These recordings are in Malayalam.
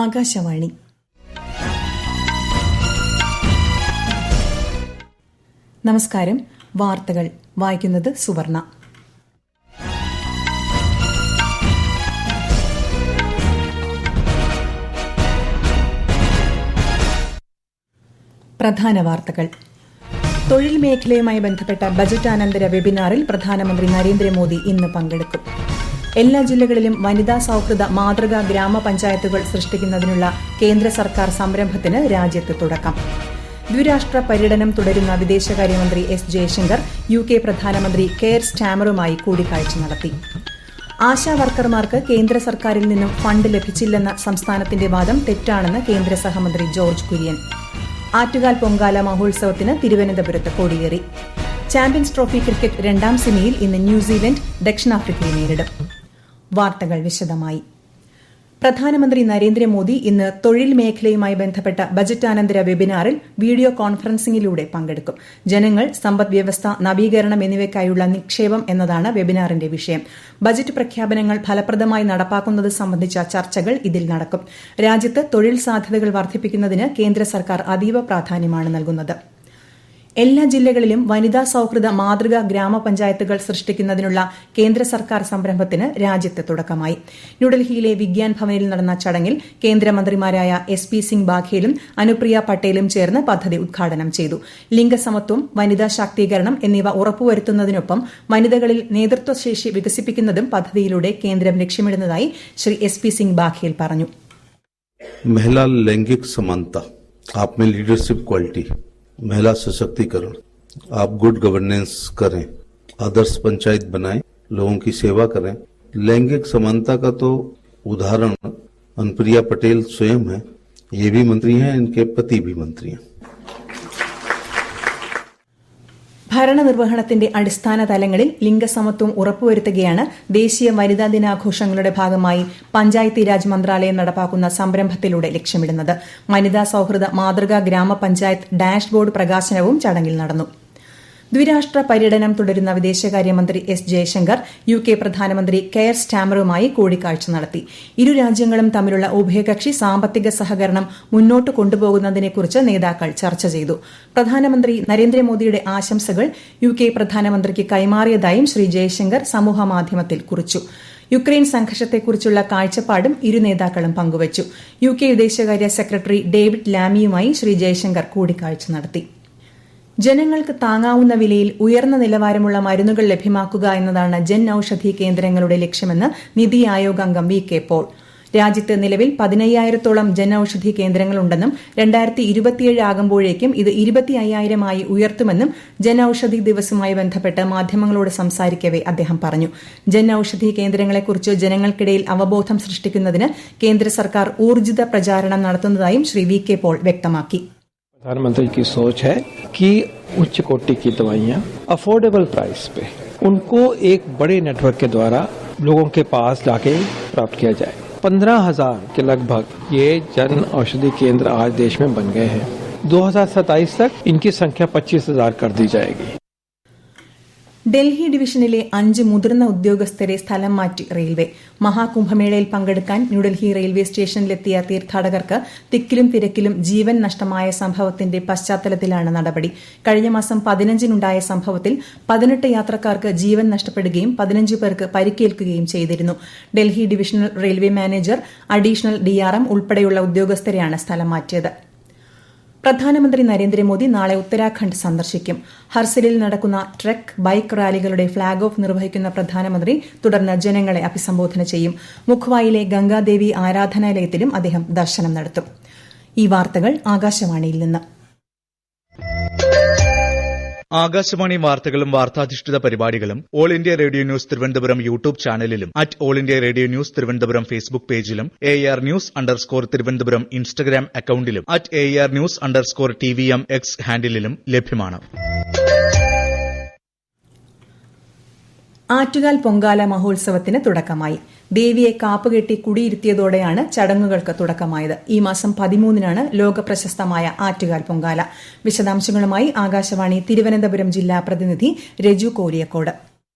ആകാശവാണി. നമസ്കാരം. വാർത്തകൾ വായിക്കുന്നത് സുവർണ. പ്രധാന വാർത്തകൾ. തൊഴിൽ മേഖലയുമായി ബന്ധപ്പെട്ട ബജറ്റാനന്തര വെബിനാറിൽ പ്രധാനമന്ത്രി നരേന്ദ്രമോദി ഇന്ന് പങ്കെടുക്കും. എല്ലാ ജില്ലകളിലും വനിതാ സൌഹൃദ മാതൃകാ ഗ്രാമപഞ്ചായത്തുകൾ സൃഷ്ടിക്കുന്നതിനുള്ള കേന്ദ്ര സർക്കാർ സംരംഭത്തിന് രാജ്യത്ത് തുടക്കം. ദ്വിരാഷ്ട്ര പര്യടനം തുടരുന്ന വിദേശകാര്യമന്ത്രി എസ് ജയശങ്കർ UK പ്രധാനമന്ത്രി കെയർ സ്റ്റാമറുമായി കൂടിക്കാഴ്ച നടത്തി. ആശാവർക്കർമാർക്ക് കേന്ദ്ര സർക്കാരിൽ നിന്നും ഫണ്ട് ലഭിച്ചില്ലെന്ന സംസ്ഥാനത്തിന്റെ വാദം തെറ്റാണെന്ന് കേന്ദ്ര സഹമന്ത്രി ജോർജ് കുര്യൻ. ആറ്റുകാൽ പൊങ്കാല മഹോത്സവത്തിന് തിരുവനന്തപുരത്ത് കൊടിയേറി. ചാമ്പ്യൻസ് ട്രോഫി ക്രിക്കറ്റ് രണ്ടാം സെമിയിൽ ഇന്ന് ന്യൂസിലൻഡ് ദക്ഷിണാഫ്രിക്കയെ നേരിടും. വാർത്തകൾ വിശദമായി. പ്രധാനമന്ത്രി നരേന്ദ്രമോദി ഇന്ന് തൊഴിൽ മേഖലയുമായി ബന്ധപ്പെട്ട ബജറ്റാനന്തര വെബിനാറിൽ വീഡിയോ കോൺഫറൻസിംഗിലൂടെ പങ്കെടുക്കും. ജനങ്ങൾ, സമ്പദ്വ്യവസ്ഥ, നവീകരണം എന്നിവയ്ക്കായുള്ള നിക്ഷേപം എന്നതാണ് വെബിനാറിന്റെ വിഷയം. ബജറ്റ് പ്രഖ്യാപനങ്ങൾ ഫലപ്രദമായി നടപ്പാക്കുന്നത് സംബന്ധിച്ച ചർച്ചകൾ ഇതിൽ നടക്കും. രാജ്യത്ത് തൊഴിൽ സാധ്യതകൾ വർദ്ധിപ്പിക്കുന്നതിന് കേന്ദ്ര സർക്കാർ അതീവ പ്രാധാന്യമാണ് നൽകുന്നത്. എല്ലാ ജില്ലകളിലും വനിതാ സൌഹൃദ മാതൃകാ ഗ്രാമപഞ്ചായത്തുകൾ സൃഷ്ടിക്കുന്നതിനുള്ള കേന്ദ്ര സർക്കാർ സംരംഭത്തിന് രാജ്യത്ത് തുടക്കമായി. ന്യൂഡൽഹിയിലെ വിഗ്യാൻ ഭവനിൽ നടന്ന ചടങ്ങിൽ കേന്ദ്രമന്ത്രിമാരായ SP സിംഗ് ബാഘേലും അനുപ്രിയ പട്ടേലും ചേർന്ന് പദ്ധതി ഉദ്ഘാടനം ചെയ്തു. ലിംഗസമത്വം, വനിതാ ശാക്തീകരണം എന്നിവ ഉറപ്പുവരുത്തുന്നതിനൊപ്പം വനിതകളിൽ നേതൃത്വശേഷി വികസിപ്പിക്കുന്നതും പദ്ധതിയിലൂടെ കേന്ദ്രം ലക്ഷ്യമിടുന്നതായി ശ്രീ SP സിംഗ് ബാഘേൽ പറഞ്ഞു. महिला लैंगिक समानता, आप में लीडरशिप क्वालिटी, महिला सशक्तिकरण, आप गुड गवर्नेंस करें, आदर्श पंचायत बनाएं, लोगों की सेवा करें. लैंगिक समानता का तो उदाहरण अनुप्रिया पटेल स्वयं है. ये भी मंत्री हैं, इनके पति भी मंत्री हैं. ഭരണനിർവഹണത്തിന്റെ അടിസ്ഥാന തലങ്ങളിൽ ലിംഗസമത്വം ഉറപ്പുവരുത്തുകയാണ് ദേശീയ വനിതാ ദിനാഘോഷങ്ങളുടെ ഭാഗമായി പഞ്ചായത്തി രാജ് മന്ത്രാലയം നടപ്പാക്കുന്ന സംരംഭത്തിലൂടെ ലക്ഷ്യമിടുന്നത്. വനിതാ സൌഹൃദ മാതൃകാ ഗ്രാമപഞ്ചായത്ത് ഡാഷ്ബോർഡ് പ്രകാശനവും ചടങ്ങിൽ നടന്നു. ദ്വിരാഷ്ട്ര പര്യടനം തുടരുന്ന വിദേശകാര്യമന്ത്രി എസ് ജയശങ്കർ UK പ്രധാനമന്ത്രി കെയർ സ്റ്റാമറുമായി കൂടിക്കാഴ്ച നടത്തി. ഇരു രാജ്യങ്ങളും തമ്മിലുള്ള ഉഭയകക്ഷി സാമ്പത്തിക സഹകരണം മുന്നോട്ട് കൊണ്ടുപോകുന്നതിനെക്കുറിച്ച് നേതാക്കൾ ചർച്ച ചെയ്തു. പ്രധാനമന്ത്രി നരേന്ദ്രമോദിയുടെ ആശംസകൾ UK പ്രധാനമന്ത്രിക്ക് കൈമാറിയതായും ശ്രീ ജയശങ്കർ സമൂഹമാധ്യമത്തിൽ കുറിച്ചു. യുക്രൈൻ സംഘർഷത്തെക്കുറിച്ചുള്ള കാഴ്ചപ്പാടും ഇരു നേതാക്കളും പങ്കുവച്ചു. UK വിദേശകാര്യ സെക്രട്ടറി ഡേവിഡ് ലാമിയുമായി ശ്രീ ജയശങ്കർ കൂടിക്കാഴ്ച നടത്തി. ജനങ്ങൾക്ക് താങ്ങാവുന്ന വിലയിൽ ഉയർന്ന നിലവാരമുള്ള മരുന്നുകൾ ലഭ്യമാക്കുക എന്നതാണ് ജൻ ഔഷധി കേന്ദ്രങ്ങളുടെ ലക്ഷ്യമെന്ന് നിതി ആയോഗ് അംഗം VK പോൾ. രാജ്യത്ത് നിലവിൽ 15,000-ഓളം ജൻ ഔഷധി കേന്ദ്രങ്ങളുണ്ടെന്നും 2027 ആകുമ്പോഴേക്കും ഇത് 25,000 ഉയർത്തുമെന്നും ജൻ ഔഷധി ദിവസവുമായി ബന്ധപ്പെട്ട് മാധ്യമങ്ങളോട് സംസാരിക്കവെ അദ്ദേഹം പറഞ്ഞു. ജൻ ഔഷധി കേന്ദ്രങ്ങളെക്കുറിച്ച് ജനങ്ങൾക്കിടയിൽ അവബോധം സൃഷ്ടിക്കുന്നതിന് കേന്ദ്ര സർക്കാർ ഊർജിത പ്രചാരണം നടത്തുന്നതായും ശ്രീ VK പോൾ വ്യക്തമാക്കി. प्रधानमंत्री की सोच है कि उच्च कोटि की दवाइयां अफोर्डेबल प्राइस पे उनको एक बड़े नेटवर्क के द्वारा लोगों के पास जाके प्राप्त किया जाए. 15,000 के लगभग ये जन औषधि केंद्र आज देश में बन गए हैं. 2027 तक इनकी संख्या 25,000 कर दी जाएगी. ഡൽഹി ഡിവിഷനിലെ 5 മുതിർന്ന ഉദ്യോഗസ്ഥരെ സ്ഥലം മാറ്റി റെയിൽവേ. മഹാകുംഭമേളയിൽ പങ്കെടുക്കാൻ ന്യൂഡൽഹി റെയിൽവേ സ്റ്റേഷനിലെത്തിയ തീർത്ഥാടകർക്ക് തിക്കിലും തിരക്കിലും ജീവൻ നഷ്ടമായ സംഭവത്തിന്റെ പശ്ചാത്തലത്തിലാണ് നടപടി. കഴിഞ്ഞ മാസം 15-നുണ്ടായ സംഭവത്തിൽ 18 യാത്രക്കാർക്ക് ജീവൻ നഷ്ടപ്പെടുകയും 15 പേർക്ക് പരിക്കേൽക്കുകയും ചെയ്തിരുന്നു. Delhi divisional railway manager, additional DRM ഉൾപ്പെടെയുള്ള ഉദ്യോഗസ്ഥരെയാണ് സ്ഥലം മാറ്റിയത്. പ്രധാനമന്ത്രി നരേന്ദ്രമോദി നാളെ ഉത്തരാഖണ്ഡ് സന്ദർശിക്കും. ഹർസിലിൽ നടക്കുന്ന ട്രക്ക്, ബൈക്ക് റാലികളുടെ ഫ്ളാഗ് ഓഫ് നിർവഹിക്കുന്ന പ്രധാനമന്ത്രി തുടർന്ന് ജനങ്ങളെ അഭിസംബോധന ചെയ്യും. മുഖ്വായിലെ ഗംഗാദേവി ആരാധനാലയത്തിലും അദ്ദേഹം ദർശനം നടത്തും. ഈ വാർത്തകൾ ആകാശവാണിയിൽ നിന്ന്. ആകാശവാണി വാർത്തകളും വാർത്താധിഷ്ഠിത പരിപാടികളും all India radio news Thiruvananthapuram YouTube ചാനലിലും all India radio news Thiruvananthapuram Facebook പേജിലും AR News_ തിരുവനന്തപുരം ഇൻസ്റ്റഗ്രാം അക്കൌണ്ടിലും AR News_TVM X ഹാൻഡിലും ലഭ്യമാണ്. ആറ്റുകാൽ പൊങ്കാല മഹോത്സവത്തിന് തുടക്കമായി. ദേവിയെ കാപ്പുകെട്ടി കുടിയിരുത്തിയതോടെയാണ് ചടങ്ങുകൾക്ക് തുടക്കമായത്. ഈ മാസം 13-നാണ് ലോകപ്രശസ്തമായ ആറ്റുകാൽ പൊങ്കാല. വിശദാംശങ്ങളുമായി ആകാശവാണി തിരുവനന്തപുരം ജില്ലാ പ്രതിനിധി രജു കോലിയക്കോട്.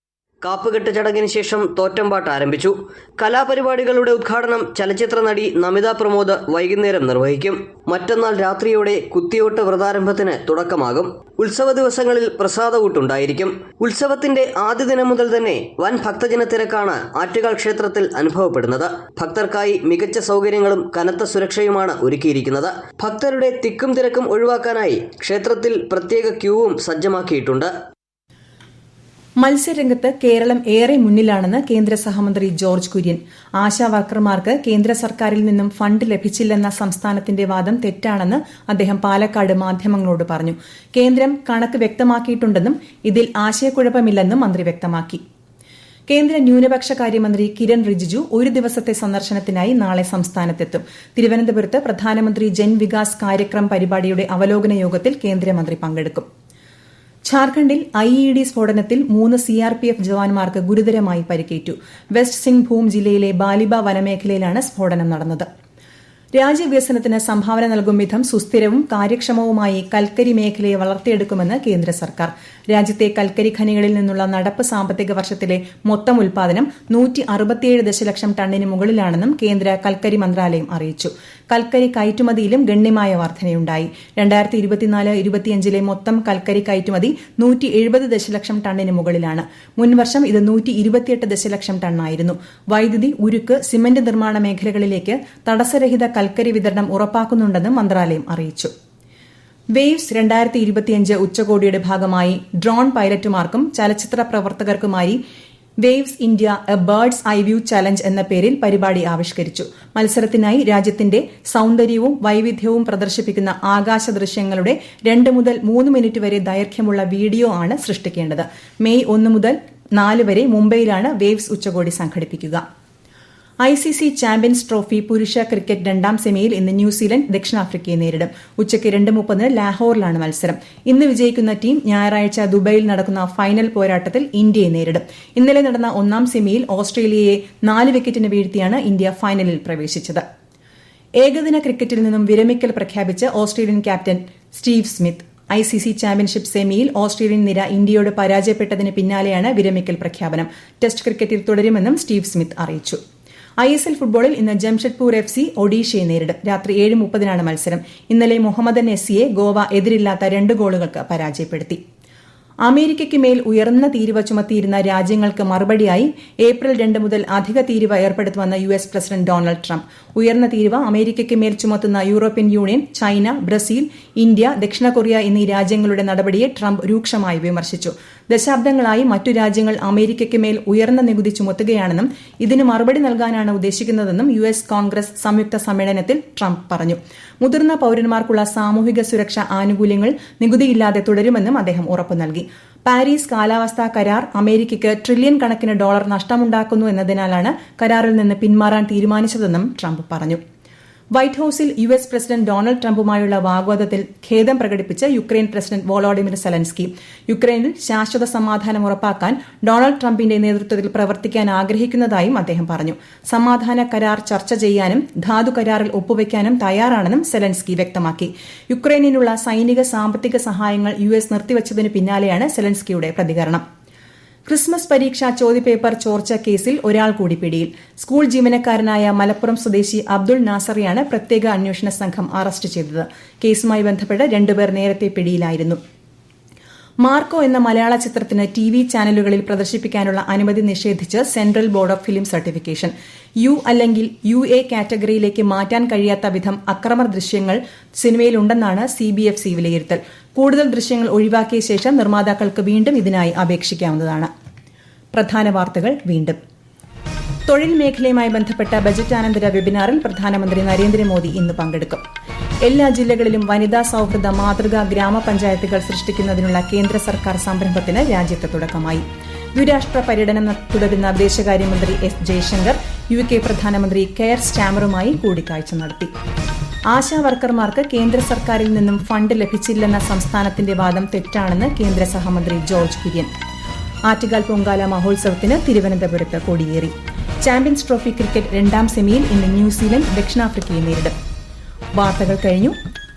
കാപ്പുകെട്ട് ചടങ്ങിന് ശേഷം തോറ്റംപാട്ട് ആരംഭിച്ചു. കലാപരിപാടികളുടെ ഉദ്ഘാടനം ചലച്ചിത്ര നടി നമിത പ്രമോദ് വൈകുന്നേരം നിർവഹിക്കും. മറ്റന്നാൾ രാത്രിയോടെ കുത്തിയോട്ട് വ്രതാരംഭത്തിന് തുടക്കമാകും. ഉത്സവ ദിവസങ്ങളിൽ പ്രസാദകൂട്ടുണ്ടായിരിക്കും. ഉത്സവത്തിന്റെ ആദ്യ ദിനം മുതൽ തന്നെ വൻ ഭക്തജന തിരക്കാണ് ആറ്റുകാൽ ക്ഷേത്രത്തിൽ അനുഭവപ്പെടുന്നത്. ഭക്തർക്കായി മികച്ച സൗകര്യങ്ങളും കനത്ത സുരക്ഷയുമാണ് ഒരുക്കിയിരിക്കുന്നത്. ഭക്തരുടെ തിക്കും തിരക്കും ഒഴിവാക്കാനായി ക്ഷേത്രത്തിൽ പ്രത്യേക ക്യൂവും സജ്ജമാക്കിയിട്ടുണ്ട്. മത്സ്യരംഗത്ത് കേരളം ഏറെ മുന്നിലാണെന്ന് കേന്ദ്ര സഹമന്ത്രി ജോർജ് കുര്യൻ. ആശാ വർക്കർമാർക്ക് കേന്ദ്ര സർക്കാരിൽ നിന്നും ഫണ്ട് ലഭിച്ചില്ലെന്ന സംസ്ഥാനത്തിന്റെ വാദം തെറ്റാണെന്ന് അദ്ദേഹം പാലക്കാട് മാധ്യമങ്ങളോട് പറഞ്ഞു. കേന്ദ്രം കണക്ക് വ്യക്തമാക്കിയിട്ടുണ്ടെന്നും ഇതിൽ ആശയക്കുഴപ്പമില്ലെന്നും മന്ത്രി വ്യക്തമാക്കി. കേന്ദ്ര ന്യൂനപക്ഷ കാര്യമന്ത്രി കിരൺ റിജിജു ഒരു ദിവസത്തെ സന്ദർശനത്തിനായി നാളെ സംസ്ഥാനത്തെത്തും. തിരുവനന്തപുരത്ത് പ്രധാനമന്ത്രി ജൻ വികാസ് കാര്യക്രം പരിപാടിയുടെ അവലോകന യോഗത്തിൽ കേന്ദ്രമന്ത്രി പങ്കെടുക്കും. ഝാർഖണ്ഡിൽ IED സ്ഫോടനത്തിൽ 3 CRPF ജവാന്മാർക്ക് ഗുരുതരമായി പരിക്കേറ്റു. വെസ്റ്റ് സിംഗ്ഭൂം ജില്ലയിലെ ബാലിബ വനമേഖലയിലാണ് സ്ഫോടനം നടന്നത്. രാജ്യവികസനത്തിന് സംഭാവന നൽകും വിധം സുസ്ഥിരവും കാര്യക്ഷമവുമായി കൽക്കരി മേഖലയെ വളർത്തിയെടുക്കുമെന്ന് കേന്ദ്ര സർക്കാർ. രാജ്യത്തെ കൽക്കരി ഖനികളിൽ നിന്നുള്ള നടപ്പ് സാമ്പത്തിക വർഷത്തിലെ മൊത്തം ഉൽപാദനം 167 ദശലക്ഷം ടണ്ണിന് മുകളിലാണെന്നും കേന്ദ്ര കൽക്കരി മന്ത്രാലയം അറിയിച്ചു. കൽക്കരി കയറ്റുമതിയിലും ഗണ്യമായ വർധനയുണ്ടായി. 2024-25 മൊത്തം കൽക്കരി കയറ്റുമതി 170 ദശലക്ഷം ടണ്ണിന് മുകളിലാണ്. മുൻവർഷം ഇത് 128 ദശലക്ഷം ടണ്ണായിരുന്നു. വൈദ്യുതി, ഉരുക്ക്, സിമന്റ് നിർമ്മാണ മേഖലകളിലേക്ക് തടസ്സരഹിത കൽക്കരി വിതരണം ഉറപ്പാക്കുന്നുണ്ടെന്നും മന്ത്രാലയം അറിയിച്ചു. വേവ്സ് 2025 ഉച്ചകോടിയുടെ ഭാഗമായി ഡ്രോൺ പൈലറ്റുമാർക്കും ചലച്ചിത്ര പ്രവർത്തകർക്കുമായി waves India a bird's eye view challenge എന്ന പേരിൽ പരിപാടി ആവിഷ്കരിച്ചു. മത്സരത്തിനായി രാജ്യത്തിന്റെ സൌന്ദര്യവും വൈവിധ്യവും പ്രദർശിപ്പിക്കുന്ന ആകാശ ദൃശ്യങ്ങളുടെ 2 മുതൽ 3 മിനിറ്റ് വരെ ദൈർഘ്യമുള്ള വീഡിയോ ആണ് സൃഷ്ടിക്കേണ്ടത്. മെയ് 1 മുതൽ 4 വരെ മുംബൈയിലാണ് വേവ്സ് ഉച്ചകോടി സംഘടിപ്പിക്കുക. ICC ചാമ്പ്യൻസ് ട്രോഫി പുരുഷ ക്രിക്കറ്റ് 2ാം സെമിയിൽ ഇന്ന് ന്യൂസിലൻഡ് ദക്ഷിണാഫ്രിക്കയെ നേരിടും. ഉച്ചയ്ക്ക് 2:30 ലാഹോറിലാണ് മത്സരം. ഇന്ന് വിജയിക്കുന്ന ടീം ഞായറാഴ്ച ദുബൈയിൽ നടക്കുന്ന ഫൈനൽ പോരാട്ടത്തിൽ ഇന്ത്യയെ നേരിടും. ഇന്നലെ നടന്ന 1ാം സെമിയിൽ ഓസ്ട്രേലിയയെ 4 വിക്കറ്റിന് വീഴ്ത്തിയാണ് ഇന്ത്യ ഫൈനലിൽ പ്രവേശിച്ചത്. ഏകദിന ക്രിക്കറ്റിൽ നിന്നും വിരമിക്കൽ പ്രഖ്യാപിച്ച് Australian captain Steve Smith. ICC championship സെമിയിൽ ഓസ്ട്രേലിയൻ നിര ഇന്ത്യയോട് പരാജയപ്പെട്ടതിന് പിന്നാലെയാണ് വിരമിക്കൽ പ്രഖ്യാപനം. ടെസ്റ്റ് ക്രിക്കറ്റിൽ തുടരുമെന്നും സ്റ്റീവ് സ്മിത്ത് അറിയിച്ചു. ISL ഫുട്ബോളിൽ ഇന്ന് ജംഷഡ്പൂർ FC ഒഡീഷയെ നേരിടും. രാത്രി 7:30 മത്സരം. ഇന്നലെ മുഹമ്മദൻ SCയെ ഗോവ എതിരില്ലാത്ത 2 ഗോളുകൾക്ക് പരാജയപ്പെടുത്തി. അമേരിക്കയ്ക്ക് മേൽ ഉയർന്ന തീരുവ ചുമത്തിയിരുന്ന രാജ്യങ്ങൾക്ക് മറുപടിയായി ഏപ്രിൽ 2 മുതൽ അധിക തീരുവ ഏർപ്പെടുത്തുമെന്ന് US പ്രസിഡന്റ് ഡൊണാൾഡ് ട്രംപ്. ഉയർന്ന തീരുവ അമേരിക്കയ്ക്ക് മേൽ ചുമത്തുന്ന European union, China, Brazil, India, ദക്ഷിണ കൊറിയ എന്നീ രാജ്യങ്ങളുടെ നടപടിയെ ട്രംപ് രൂക്ഷമായി വിമർശിച്ചു. ദശാബ്ദങ്ങളായി മറ്റു രാജ്യങ്ങൾ അമേരിക്കയ്ക്ക് മേൽ ഉയർന്ന നികുതി ചുമത്തുകയാണെന്നും ഇതിന് മറുപടി നൽകാനാണ് ഉദ്ദേശിക്കുന്നതെന്നും US കോൺഗ്രസ് സംയുക്ത സമ്മേളനത്തിൽ ട്രംപ് പറഞ്ഞു. മുതിർന്ന പൌരന്മാർക്കുള്ള സാമൂഹിക സുരക്ഷാ ആനുകൂല്യങ്ങൾ നികുതിയില്ലാതെ തുടരുമെന്നും അദ്ദേഹം ഉറപ്പു നൽകി. പാരീസ് കാലാവസ്ഥാ കരാർ അമേരിക്കയ്ക്ക് ട്രില്യൺ കണക്കിന് ഡോളർ നഷ്ടമുണ്ടാക്കുന്നു എന്നതിനാലാണ് കരാറിൽ നിന്ന് പിന്മാറാൻ തീരുമാനിച്ചതെന്നും ട്രംപ് പറഞ്ഞു. വൈറ്റ് ഹൌസിൽ US പ്രസിഡന്റ് ഡൊണാൾഡ് ട്രംപുമായുള്ള വാഗ്വാദത്തിൽ ഖേദം പ്രകടിപ്പിച്ച് യുക്രൈൻ പ്രസിഡന്റ് വോളോഡിമിർ സെലൻസ്കി. യുക്രൈനിൽ ശാശ്വത സമാധാനം ഉറപ്പാക്കാൻ ഡൊണാൾഡ് ട്രംപിന്റെ നേതൃത്വത്തിൽ പ്രവർത്തിക്കാൻ ആഗ്രഹിക്കുന്നതായും അദ്ദേഹം പറഞ്ഞു. സമാധാന കരാർ ചർച്ച ചെയ്യാനും ധാതു കരാറിൽ ഒപ്പുവയ്ക്കാനും തയ്യാറാണെന്നും സെലൻസ്കി വ്യക്തമാക്കി. യുക്രൈനിനുള്ള സൈനിക സാമ്പത്തിക സഹായങ്ങൾ US നിർത്തിവച്ചതിന് പിന്നാലെയാണ് സെലൻസ്കിയുടെ പ്രതികരണം. ക്രിസ്മസ് പരീക്ഷാ ചോദ്യപേപ്പർ ചോർച്ച കേസിൽ ഒരാൾ കൂടി പിടിയിൽ. സ്കൂൾ ജീവനക്കാരനായ മലപ്പുറം സ്വദേശി അബ്ദുൾ നാസറിയാണ് പ്രത്യേക അന്വേഷണ സംഘം അറസ്റ്റ് ചെയ്തത്. കേസുമായി ബന്ധപ്പെട്ട് 2 പേർ നേരത്തെ പിടിയിലായിരുന്നു. മാർക്കോ എന്ന മലയാള ചിത്രത്തിന് TV ചാനലുകളിൽ പ്രദർശിപ്പിക്കാനുള്ള അനുമതി നിഷേധിച്ച് central board of film certification. U അല്ലെങ്കിൽ UA കാറ്റഗറിയിലേക്ക് മാറ്റാൻ കഴിയാത്ത വിധം അക്രമ ദൃശ്യങ്ങൾ സിനിമയിലുണ്ടെന്നാണ് CBFC വിലയിരുത്തൽ. കൂടുതൽ ദൃശ്യങ്ങൾ ഒഴിവാക്കിയ ശേഷം നിർമ്മാതാക്കൾക്ക് വീണ്ടും ഇതിനായി അപേക്ഷിക്കാവുന്നതാണ്. പ്രധാന വാർത്തകൾ വീണ്ടും. തൊഴിൽ മേഖലയുമായി ബന്ധപ്പെട്ട ബജറ്റാനന്തര വെബിനാറിൽ പ്രധാനമന്ത്രി നരേന്ദ്രമോദി ഇന്ന് പങ്കെടുക്കും. എല്ലാ ജില്ലകളിലും വനിതാ സൌഹൃദ മാതൃകാ ഗ്രാമപഞ്ചായത്തുകൾ സൃഷ്ടിക്കുന്നതിനുള്ള കേന്ദ്ര സർക്കാർ സംരംഭത്തിന് രാജ്യത്ത് തുടക്കമായി. ദ്വിരാഷ്ട്ര പര്യടനം തുടരുന്ന വിദേശകാര്യമന്ത്രി S. ജയശങ്കർ UK പ്രധാനമന്ത്രി കെയർ സ്റ്റാമറുമായി കൂടിക്കാഴ്ച നടത്തി. ആശാ വർക്കർമാർക്ക് കേന്ദ്ര സർക്കാരിൽ നിന്നും ഫണ്ട് ലഭിച്ചില്ലെന്ന സംസ്ഥാനത്തിന്റെ വാദം തെറ്റാണെന്ന് കേന്ദ്ര സഹമന്ത്രി ജോർജ് കുര്യൻ. ആറ്റുകാൽ പൊങ്കാല മഹോത്സവത്തിന് തിരുവനന്തപുരത്ത് കൊടിയേറി. ചാമ്പ്യൻസ് ട്രോഫി ക്രിക്കറ്റ് 2ാം സെമിയിൽ ഇന്ന് ന്യൂസിലൻഡ് ദക്ഷിണാഫ്രിക്കയെ നേരിടും. വാർത്തകൾ കഴിഞ്ഞു.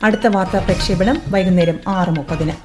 അടുത്ത വാർത്താ പ്രക്ഷേപണം വൈകുന്നേരം 6:30.